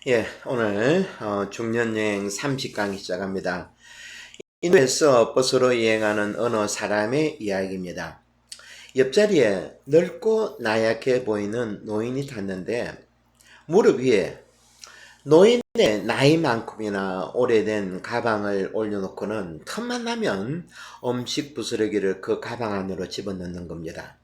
예, 오늘 중년여행 30강이 시작합니다. 인도에서 버스로 여행하는 어느 사람의 이야기입니다. 옆자리에 넓고 나약해 보이는 노인이 탔는데 무릎 위에 노인의 나이만큼이나 오래된 가방을 올려놓고는 틈만 나면 음식 부스러기를 그 가방 안으로 집어넣는 겁니다.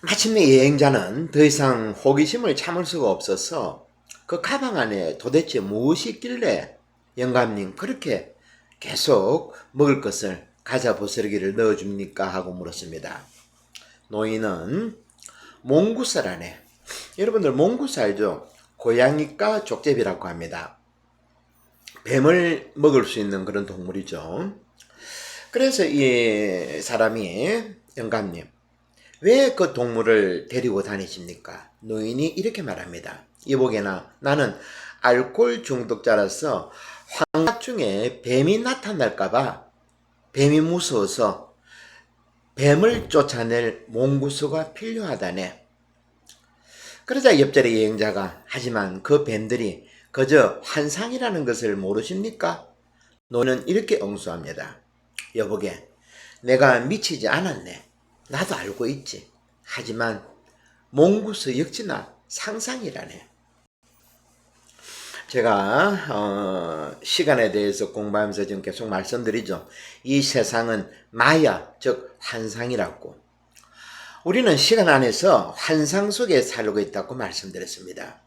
마침내 여행자는 더 이상 호기심을 참을 수가 없어서 그 가방 안에 도대체 무엇이 있길래 영감님 그렇게 계속 먹을 것을 과자 부스러기를 넣어줍니까? 하고 물었습니다. 노인은 몽구살이네. 여러분들 몽구살 알죠? 고양이과 족제비라고 합니다. 뱀을 먹을 수 있는 그런 동물이죠. 그래서 이 사람이 영감님 왜 그 동물을 데리고 다니십니까? 노인이 이렇게 말합니다. 이보게나 나는 알코올 중독자라서 환각중에 뱀이 나타날까봐 뱀이 무서워서 뱀을 쫓아낼 몽구수가 필요하다네. 그러자 옆자리 여행자가 하지만 그 뱀들이 그저 환상이라는 것을 모르십니까? 노인은 이렇게 응수합니다. 여보게 내가 미치지 않았네. 나도 알고 있지. 하지만 몽구스 역시나 상상이라네. 제가 시간에 대해서 공부하면서 지금 계속 말씀드리죠. 이 세상은 마야, 즉 환상이라고. 우리는 시간 안에서 환상 속에 살고 있다고 말씀드렸습니다.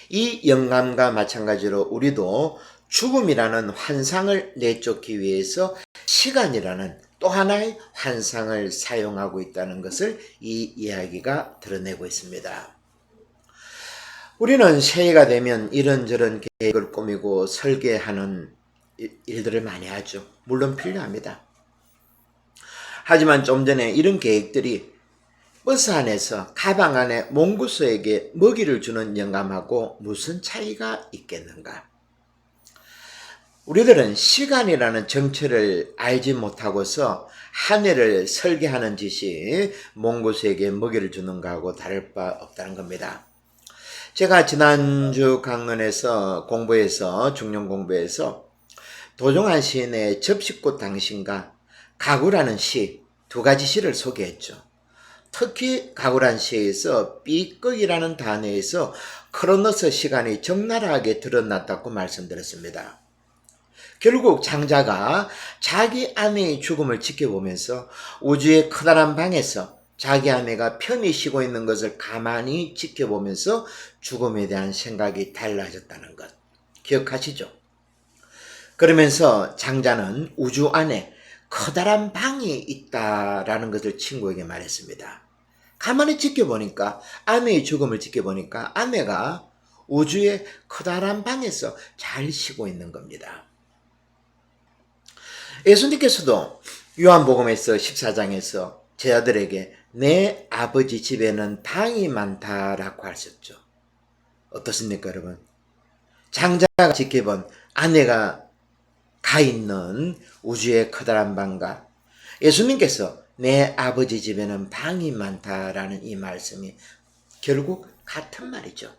이 영감과 마찬가지로 우리도 죽음이라는 환상을 내쫓기 위해서 시간이라는 또 하나의 환상을 사용하고 있다는 것을 이 이야기가 드러내고 있습니다. 우리는 새해가 되면 이런저런 계획을 꾸미고 설계하는 일들을 많이 하죠. 물론 필요합니다. 하지만 좀 전에 이런 계획들이 버스 안에서 가방 안에 몽구스에게 먹이를 주는 영감하고 무슨 차이가 있겠는가? 우리들은 시간이라는 정체를 알지 못하고서 한 해를 설계하는 짓이 몽고스에게 먹이를 주는 것하고 다를 바 없다는 겁니다. 제가 지난주 강론에서 중년 공부에서 도종환 시인의 접시꽃 당신과 가구라는 시, 두 가지 시를 소개했죠. 특히 가구란 시에서 삐걱이라는 단어에서 크로노스 시간이 적나라하게 드러났다고 말씀드렸습니다. 결국 장자가 자기 아내의 죽음을 지켜보면서 우주의 커다란 방에서 자기 아내가 편히 쉬고 있는 것을 가만히 지켜보면서 죽음에 대한 생각이 달라졌다는 것 기억하시죠? 그러면서 장자는 우주 안에 커다란 방이 있다라는 것을 친구에게 말했습니다. 가만히 지켜보니까 아내의 죽음을 지켜보니까 아내가 우주의 커다란 방에서 잘 쉬고 있는 겁니다. 예수님께서도 요한복음에서 14장에서 제자들에게 내 아버지 집에는 방이 많다라고 하셨죠. 어떻습니까 여러분? 장자가 지켜본 아내가 가 있는 우주의 커다란 방과 예수님께서 내 아버지 집에는 방이 많다라는 이 말씀이 결국 같은 말이죠.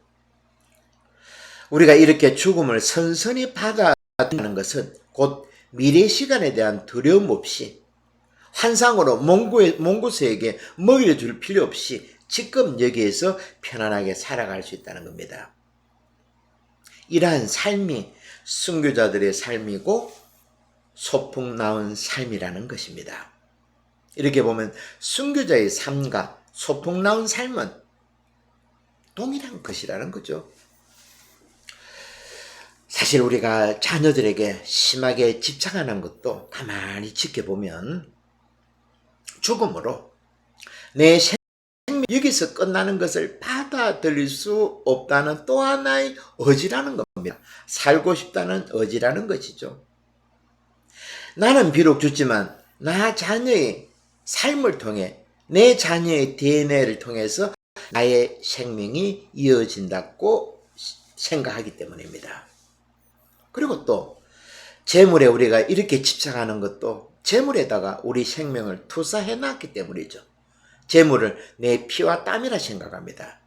우리가 이렇게 죽음을 선선히 받아들이는 것은 곧 미래 시간에 대한 두려움 없이 환상으로 몽구스에게 먹이를 줄 필요 없이 지금 여기에서 편안하게 살아갈 수 있다는 겁니다. 이러한 삶이 순교자들의 삶이고 소풍 나온 삶이라는 것입니다. 이렇게 보면 순교자의 삶과 소풍 나온 삶은 동일한 것이라는 거죠. 사실 우리가 자녀들에게 심하게 집착하는 것도 가만히 지켜보면 죽음으로 내 생명이 여기서 끝나는 것을 받아들일 수 없다는 또 하나의 의지라는 겁니다. 살고 싶다는 의지라는 것이죠. 나는 비록 죽지만 나 자녀의 삶을 통해 내 자녀의 DNA를 통해서 나의 생명이 이어진다고 생각하기 때문입니다. 그리고 또 재물에 우리가 이렇게 집착하는 것도 재물에다가 우리 생명을 투사해 놨기 때문이죠. 재물을 내 피와 땀이라 생각합니다.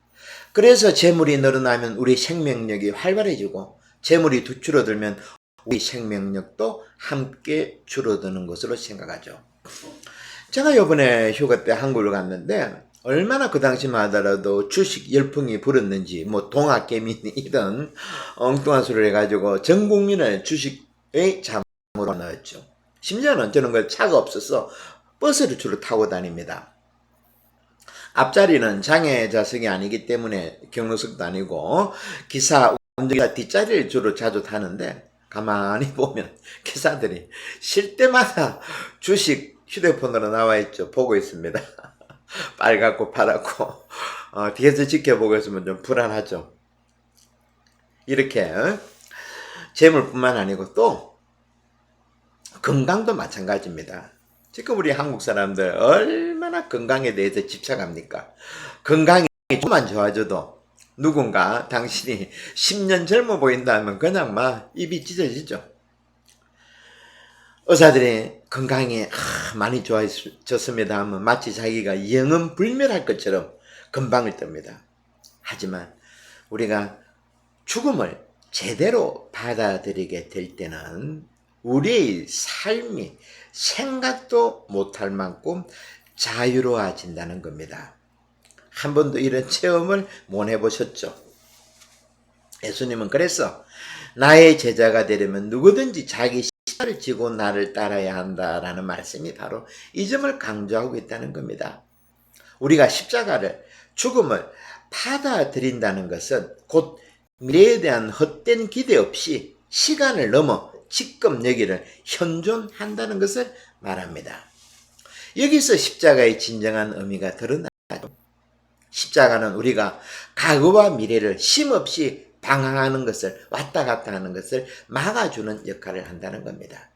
그래서 재물이 늘어나면 우리 생명력이 활발해지고 재물이 줄어들면 우리 생명력도 함께 줄어드는 것으로 생각하죠. 제가 이번에 휴가 때 한국을 갔는데 얼마나 그 당시만 하더라도 주식 열풍이 불었는지 뭐 동학개미이던 엉뚱한 소리를 해가지고 전 국민을 주식의 잠으로 넣었죠. 심지어는 저는 그 차가 없어서 버스를 주로 타고 다닙니다. 앞자리는 장애 좌석이 아니기 때문에 경로석도 아니고 기사 운전기사 뒷자리를 주로 자주 타는데 가만히 보면 기사들이 쉴 때마다 주식 휴대폰으로 나와 있죠. 보고 있습니다. 빨갛고 파랗고 뒤에서 지켜보고 있으면 좀 불안하죠. 이렇게 재물뿐만 아니고 또 건강도 마찬가지입니다. 지금 우리 한국 사람들 얼마나 건강에 대해서 집착합니까? 건강이 조금만 좋아져도 누군가 당신이 10년 젊어 보인다 하면 그냥 막 입이 찢어지죠. 의사들이 건강이 많이 좋아졌습니다 하면 마치 자기가 영원 불멸할 것처럼 건방을 뜹니다. 하지만 우리가 죽음을 제대로 받아들이게 될 때는 우리의 삶이 생각도 못할 만큼 자유로워진다는 겁니다. 한 번도 이런 체험을 못 해보셨죠? 예수님은 그래서 나의 제자가 되려면 누구든지 자기 십자가를 지고 나를 따라야 한다라는 말씀이 바로 이 점을 강조하고 있다는 겁니다. 우리가 십자가를, 죽음을 받아들인다는 것은 곧 미래에 대한 헛된 기대 없이 시간을 넘어 지금 여기를 현존한다는 것을 말합니다. 여기서 십자가의 진정한 의미가 드러나죠. 십자가는 우리가 과거와 미래를 쉼없이 방황하는 것을, 왔다 갔다 하는 것을 막아주는 역할을 한다는 겁니다.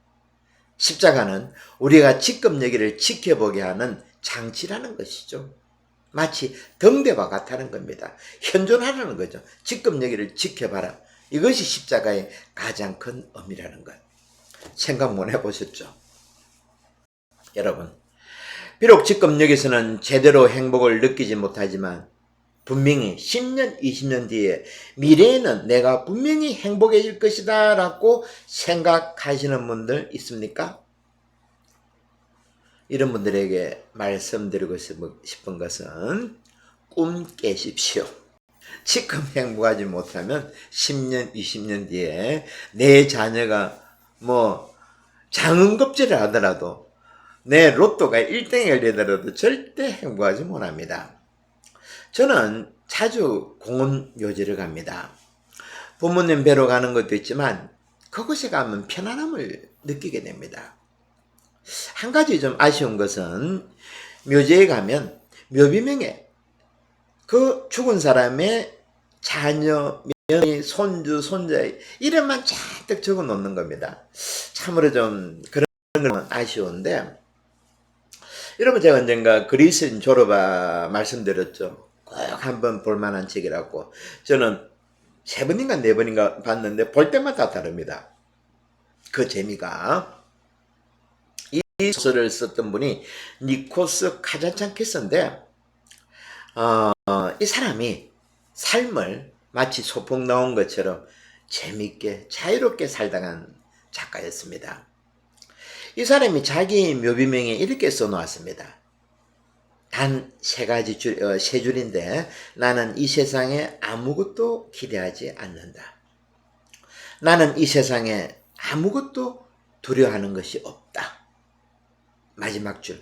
십자가는 우리가 지금 여기를 지켜보게 하는 장치라는 것이죠. 마치 등대와 같다는 겁니다. 현존하라는 거죠. 지금 여기를 지켜봐라. 이것이 십자가의 가장 큰 의미라는 것. 생각 못 해보셨죠? 여러분, 비록 지금 여기서는 제대로 행복을 느끼지 못하지만 분명히 10년, 20년 뒤에 미래에는 내가 분명히 행복해질 것이다 라고 생각하시는 분들 있습니까? 이런 분들에게 말씀드리고 싶은 것은 꿈 깨십시오. 지금 행복하지 못하면 10년, 20년 뒤에 내 자녀가 뭐 장은급제를 하더라도 내 로또가 1등이 열리더라도 절대 행복하지 못합니다. 저는 자주 공원 묘지를 갑니다. 부모님 뵈러 가는 것도 있지만 그곳에 가면 편안함을 느끼게 됩니다. 한 가지 좀 아쉬운 것은 묘지에 가면 묘비명에 그 죽은 사람의 자녀, 며느리, 손주, 손자 이름만 잔뜩 적어 놓는 겁니다. 참으로 좀 그런 건 아쉬운데, 여러분 제가 언젠가 그리스인 졸업아 말씀드렸죠. 꼭 한번 볼만한 책이라고. 저는 3번인가 4번인가 봤는데 볼 때마다 다릅니다. 그 재미가. 이 소설을 썼던 분이 니코스 카자찬키스인데 이 사람이 삶을 마치 소풍 나온 것처럼 재밌게 자유롭게 살다간 작가였습니다. 이 사람이 자기 묘비명에 이렇게 써놓았습니다. 단 세 줄인데 나는 이 세상에 아무것도 기대하지 않는다. 나는 이 세상에 아무것도 두려워하는 것이 없다. 마지막 줄,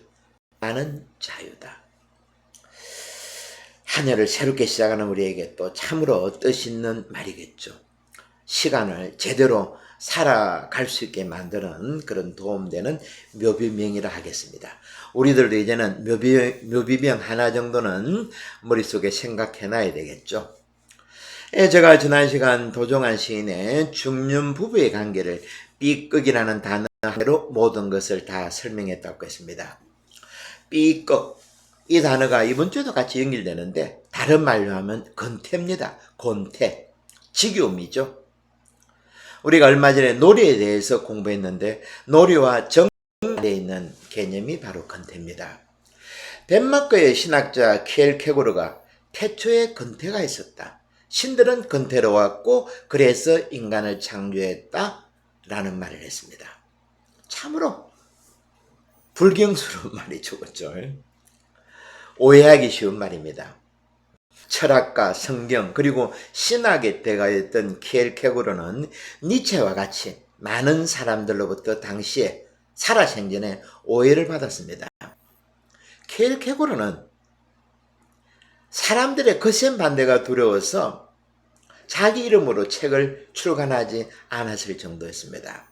나는 자유다. 한 해를 새롭게 시작하는 우리에게 또 참으로 뜻있는 말이겠죠. 시간을 제대로 살아갈 수 있게 만드는 그런 도움되는 묘비명이라 하겠습니다. 우리들도 이제는 묘비명 하나 정도는 머릿속에 생각해놔야 되겠죠. 제가 지난 시간 도종환 시인의 중년 부부의 관계를 삐걱이라는 단어로 모든 것을 다 설명했다고 했습니다. 삐걱, 이 단어가 이번 주에도 같이 연결되는데 다른 말로 하면 권태입니다. 권태, 지겨움이죠. 우리가 얼마 전에 놀이에 대해서 공부했는데 놀이와 정에 있는 개념이 바로 권태입니다. 덴마크의 신학자 켈케고르가 태초에 근태가 있었다. 신들은 근태로 왔고 그래서 인간을 창조했다 라는 말을 했습니다. 참으로 불경스러운 말이죠. 그렇죠? 오해하기 쉬운 말입니다. 철학과 성경 그리고 신학의 대가였던 키엘케고르는 니체와 같이 많은 사람들로부터 당시에 살아생전에 오해를 받았습니다. 키엘케고르는 사람들의 거센 반대가 두려워서 자기 이름으로 책을 출간하지 않았을 정도였습니다.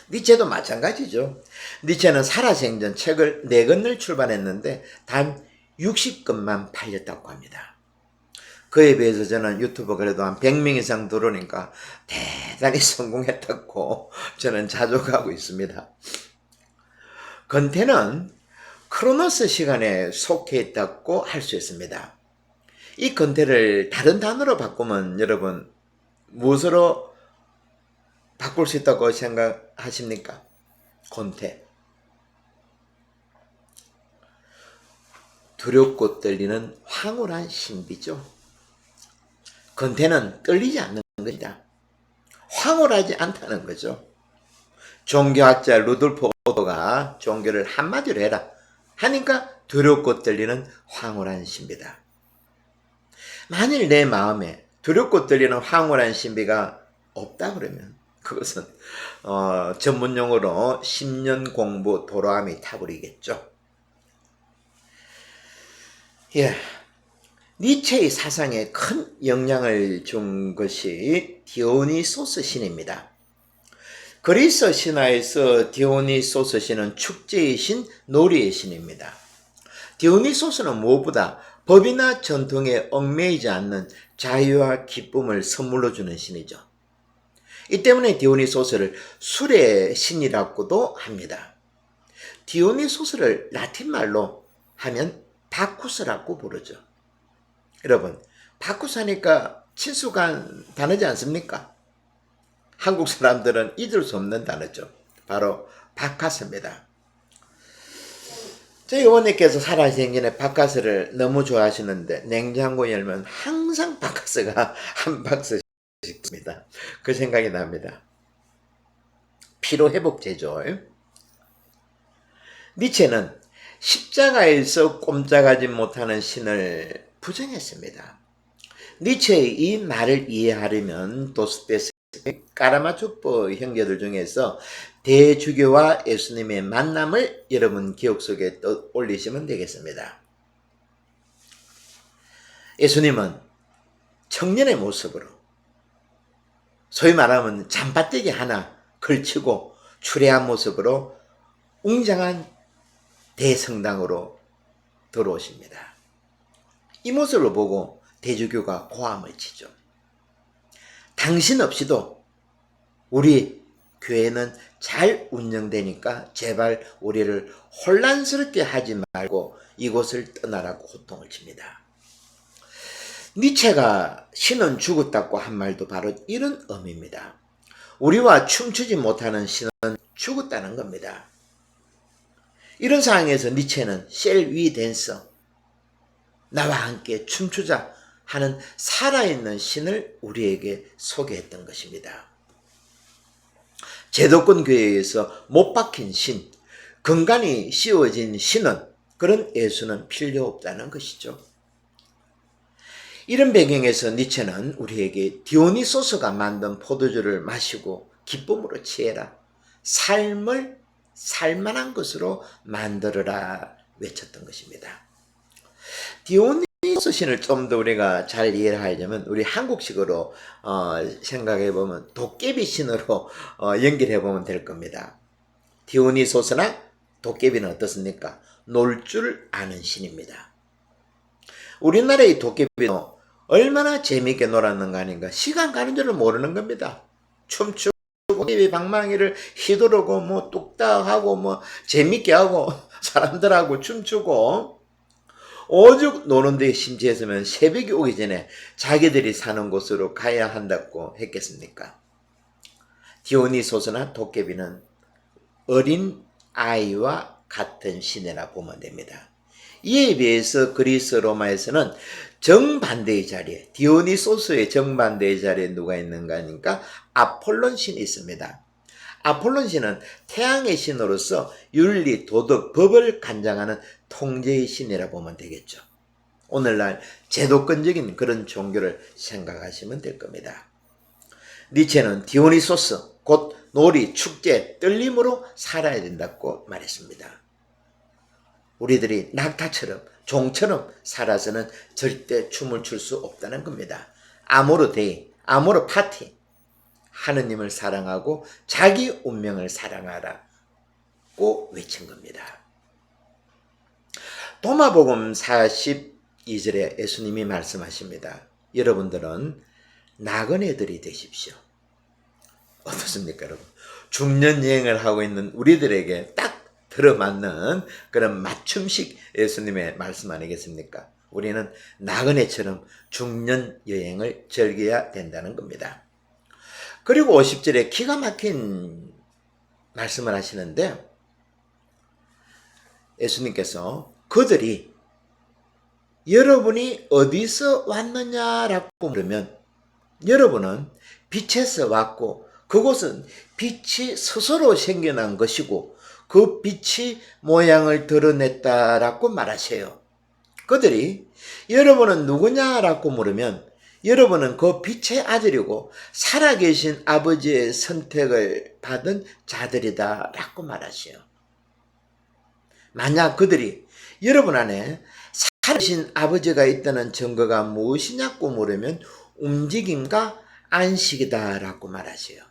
니체도 마찬가지죠. 니체는 살아생전 책을 4권을 출판했는데 단 60권만 팔렸다고 합니다. 그에 비해서 저는 유튜브 그래도 한 100명 이상 들어오니까 대단히 성공했다고 저는 자족하고 있습니다. 건태는 크로노스 시간에 속해 있다고 할 수 있습니다. 이 건태를 다른 단어로 바꾸면 여러분 무엇으로 바꿀 수 있다고 생각하십니까? 건태. 두렵고 떨리는 황홀한 신비죠. 건태는 떨리지 않는 것이다. 황홀하지 않다는 거죠. 종교학자 루돌프 오도가 종교를 한마디로 해라 하니까 두렵고 떨리는 황홀한 신비다. 만일 내 마음에 두렵고 떨리는 황홀한 신비가 없다 그러면 그것은 전문용어로 10년 공부 도로함이 타버리겠죠. 예, 니체의 사상에 큰 영향을 준 것이 디오니소스 신입니다. 그리스 신화에서 디오니소스 신은 축제의 신, 놀이의 신입니다. 디오니소스는 무엇보다 법이나 전통에 얽매이지 않는 자유와 기쁨을 선물로 주는 신이죠. 이 때문에 디오니소스를 술의 신이라고도 합니다. 디오니소스를 라틴말로 하면 바쿠스라고 부르죠. 여러분, 바쿠스 하니까 친숙한 단어지 않습니까? 한국 사람들은 잊을 수 없는 단어죠. 바로 바카스입니다. 저희 어머니께서 살아생전에 바카스를 너무 좋아하시는데 냉장고 열면 항상 바카스가 한 박스씩 있습니다. 그 생각이 납니다. 피로회복제죠. 니체는 십자가에서 꼼짝하지 못하는 신을 부정했습니다. 니체의 이 말을 이해하려면 도스토옙스키, 까라마초프 형제들 중에서 대주교와 예수님의 만남을 여러분 기억 속에 떠올리시면 되겠습니다. 예수님은 청년의 모습으로 소위 말하면 잠바떼기 하나 걸치고 추레한 모습으로 웅장한 대성당으로 들어오십니다. 이 모습을 보고 대주교가 고함을 치죠. 당신 없이도 우리 교회는 잘 운영되니까 제발 우리를 혼란스럽게 하지 말고 이곳을 떠나라고 호통을 칩니다. 니체가 신은 죽었다고 한 말도 바로 이런 의미입니다. 우리와 춤추지 못하는 신은 죽었다는 겁니다. 이런 상황에서 니체는 셀 위 댄서, 나와 함께 춤추자 하는 살아있는 신을 우리에게 소개했던 것입니다. 제도권 교회에서 못 박힌 신, 근간이 씌워진 신은, 그런 예수는 필요 없다는 것이죠. 이런 배경에서 니체는 우리에게 디오니소스가 만든 포도주를 마시고 기쁨으로 취해라. 삶을 살만한 것으로 만들어라 외쳤던 것입니다. 디오니소스 신을 좀 더 우리가 잘 이해를 하려면 우리 한국식으로 생각해 보면 도깨비 신으로 연결해 보면 될 겁니다. 디오니소스나 도깨비는 어떻습니까? 놀 줄 아는 신입니다. 우리나라의 도깨비는 얼마나 재미있게 놀았는가 하는가, 시간 가는 줄을 모르는 겁니다. 춤추고 도깨비 방망이를 휘두르고 뭐 뚝딱하고 뭐 재밌게 하고 사람들하고 춤추고 오죽 노는 데 심취했으면 새벽이 오기 전에 자기들이 사는 곳으로 가야 한다고 했겠습니까? 디오니소스나 도깨비는 어린 아이와 같은 신이라 보면 됩니다. 이에 비해서 그리스 로마에서는 정반대의 자리에, 디오니소스의 정반대의 자리에 누가 있는가 하니까 아폴론 신이 있습니다. 아폴론 신은 태양의 신으로서 윤리, 도덕, 법을 관장하는 통제의 신이라 보면 되겠죠. 오늘날 제도권적인 그런 종교를 생각하시면 될 겁니다. 니체는 디오니소스, 곧 놀이, 축제, 떨림으로 살아야 된다고 말했습니다. 우리들이 낙타처럼, 종처럼 살아서는 절대 춤을 출 수 없다는 겁니다. 아모르 데이, 아모르 파티, 하느님을 사랑하고 자기 운명을 사랑하라고 외친 겁니다. 도마복음 42절에 예수님이 말씀하십니다. 여러분들은 나그네들이 되십시오. 어떻습니까, 여러분? 중년 여행을 하고 있는 우리들에게 딱 들어맞는 그런 맞춤식 예수님의 말씀 아니겠습니까? 우리는 나그네처럼 중년 여행을 즐겨야 된다는 겁니다. 그리고 50절에 기가 막힌 말씀을 하시는데, 예수님께서 그들이 여러분이 어디서 왔느냐라고 물으면, 여러분은 빛에서 왔고 그곳은 빛이 스스로 생겨난 것이고 그 빛이 모양을 드러냈다라고 말하세요. 그들이 여러분은 누구냐라고 물으면, 여러분은 그 빛의 아들이고 살아계신 아버지의 선택을 받은 자들이다라고 말하세요. 만약 그들이 여러분 안에 살아계신 아버지가 있다는 증거가 무엇이냐고 물으면 움직임과 안식이다라고 말하세요.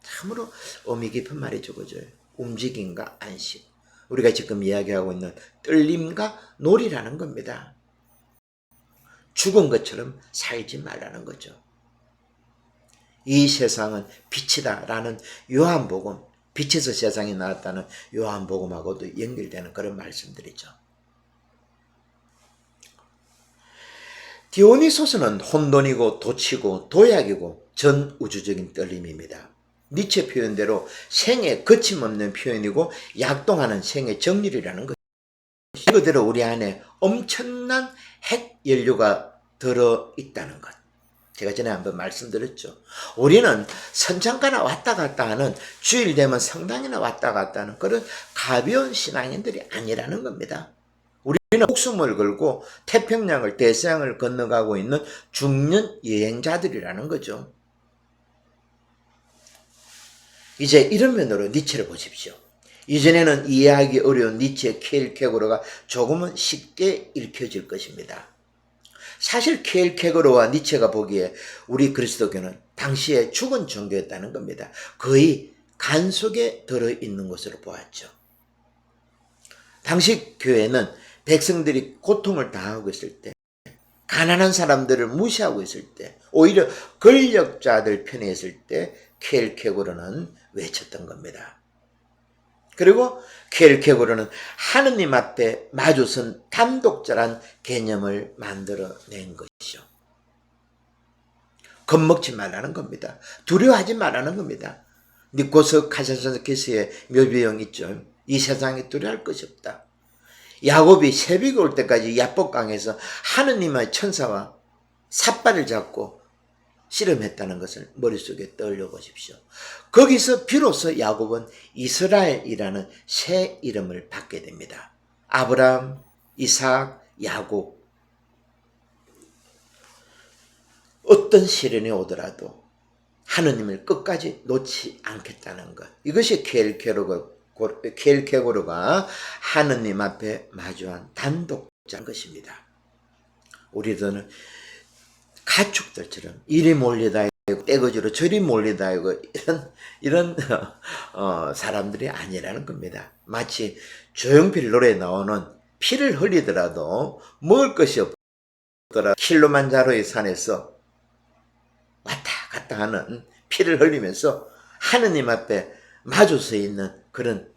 참으로 의미 깊은 말이죠, 그죠? 움직임과 안식. 우리가 지금 이야기하고 있는 떨림과 놀이라는 겁니다. 죽은 것처럼 살지 말라는 거죠. 이 세상은 빛이다라는 요한복음, 빛에서 세상이 나왔다는 요한복음하고도 연결되는 그런 말씀들이죠. 디오니소스는 혼돈이고 도치고 도약이고 전우주적인 떨림입니다. 니체 표현대로 생의 거침없는 표현이고 약동하는 생의 정렬이라는 것. 이거대로 우리 안에 엄청난 핵 연료가 들어있다는 것. 제가 전에 한번 말씀드렸죠. 우리는 선창가나 왔다 갔다 하는, 주일 되면 성당이나 왔다 갔다 하는 그런 가벼운 신앙인들이 아니라는 겁니다. 우리는 목숨을 걸고 태평양을, 대서양을 건너가고 있는 중년 여행자들이라는 거죠. 이제 이런 면으로 니체를 보십시오. 이전에는 이해하기 어려운 니체의 킬케고르가 조금은 쉽게 읽혀질 것입니다. 사실 킬케고르와 니체가 보기에 우리 그리스도교는 당시에 죽은 종교였다는 겁니다. 거의 간 속에 들어있는 것으로 보았죠. 당시 교회는 백성들이 고통을 당하고 있을 때, 가난한 사람들을 무시하고 있을 때, 오히려 권력자들 편에 있을 때 킬케고르는 외쳤던 겁니다. 그리고 킬케고르는 하느님 앞에 마주선 단독자란 개념을 만들어낸 것이죠. 겁먹지 말라는 겁니다. 두려워하지 말라는 겁니다. 니코스 카사사키스의 묘비형 있죠. 이 세상에 두려워할 것이 없다. 야곱이 새벽에 올 때까지 야복강에서 하느님의 천사와 삿발을 잡고 씨름했다는 것을 머릿속에 떠올려 보십시오. 거기서 비로소 야곱은 이스라엘이라는 새 이름을 받게 됩니다. 아브라함, 이삭, 야곱. 어떤 시련이 오더라도 하느님을 끝까지 놓지 않겠다는 것. 이것이 킬케고르가 하느님 앞에 마주한 단독자인 것입니다. 우리들은 가축들처럼 이리 몰려다니고 떼거지로 저리 몰려다니고 이런 사람들이 아니라는 겁니다. 마치 조용필 노래에 나오는 피를 흘리더라도 먹을 것이 없더라 킬로만자로의 산에서 왔다 갔다 하는, 피를 흘리면서 하느님 앞에 마주 서 있는 그런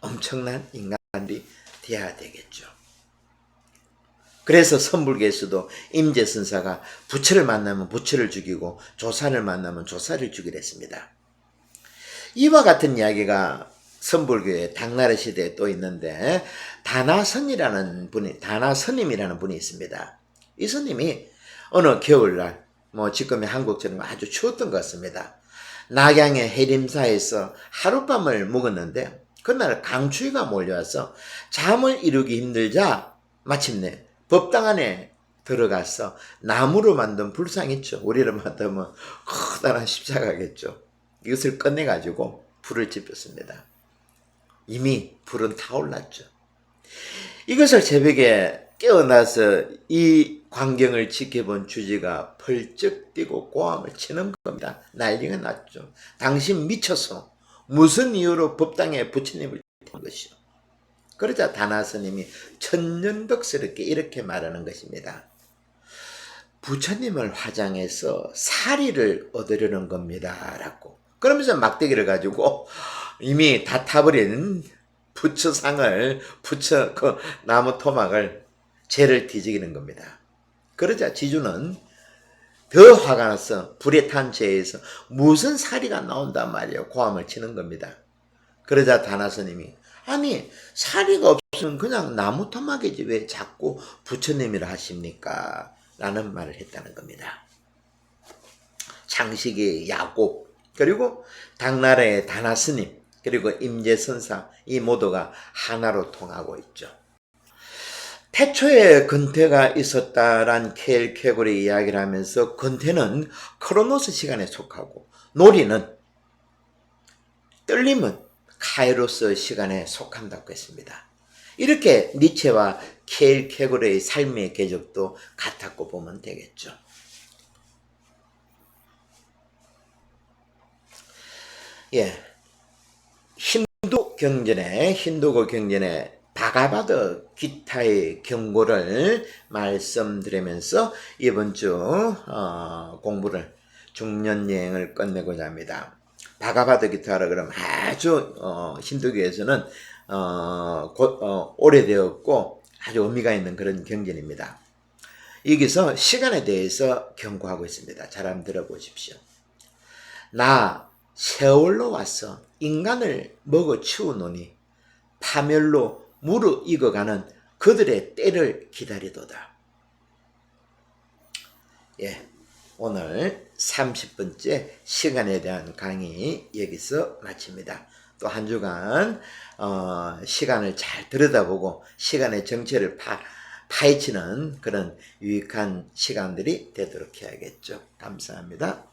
엄청난 인간들이 되어야 되겠죠. 그래서 선불계에서도 임재선사가 부처를 만나면 부처를 죽이고 조산을 만나면 조사를 죽이려 했습니다. 이와 같은 이야기가 선불교의 당나라 시대에 또 있는데 다나스님이라는 분이 있습니다. 이 스님이 어느 겨울날 지금의 한국처럼 아주 추웠던 것 같습니다. 낙양의 해림사에서 하룻밤을 묵었는데 그날 강추위가 몰려와서 잠을 이루기 힘들자 마침내 법당 안에 들어가서 나무로 만든 불상 있죠. 우리로 만들면 커다란 십자가겠죠. 이것을 꺼내가지고 불을 지폈습니다. 이미 불은 타올랐죠. 이것을 새벽에 깨어나서 이 광경을 지켜본 주지가 펄쩍 뛰고 고함을 치는 겁니다. 난리가 났죠. 당신 미쳐서 무슨 이유로 법당에 부처님을 한 것이요. 그러자 다나스님이 천연덕스럽게 이렇게 말하는 것입니다. 부처님을 화장해서 사리를 얻으려는 겁니다. 라고. 그러면서 막대기를 가지고 이미 다 타버린 부처상을, 그 나무 토막을 재를 뒤지기는 겁니다. 그러자 지주는 더 화가 나서 불에 탄 재에서 무슨 사리가 나온단 말이에요. 고함을 치는 겁니다. 그러자 다나스님이 아니 사리가 없으면 그냥 나무 토막이지 왜 자꾸 부처님이라 하십니까? 라는 말을 했다는 겁니다. 창식의 야곱 그리고 당나라의 다나스님 그리고 임재선사 이 모두가 하나로 통하고 있죠. 태초에 근태가 있었다란 켈케골의 이야기를 하면서 근태는 크로노스 시간에 속하고 놀이는 떨림은 카이로스 시간에 속한다고 했습니다. 이렇게 니체와 켈케골의 삶의 궤적도 같았고 보면 되겠죠. 힌두교 경전에 바가바드 기타의 경고를 말씀드리면서 이번 주 공부를 중년여행을 끝내고자 합니다. 바가바드 기타라 그러면 아주 힌두교에서는 오래되었고 아주 의미가 있는 그런 경전입니다. 여기서 시간에 대해서 경고하고 있습니다. 잘 한번 들어보십시오. 나 세월로 와서 인간을 먹어 치우노니 파멸로 무르익어가는 그들의 때를 기다리도다. 오늘 30번째 시간에 대한 강의 여기서 마칩니다. 또 한 주간 시간을 잘 들여다보고 시간의 정체를 파헤치는 그런 유익한 시간들이 되도록 해야겠죠. 감사합니다.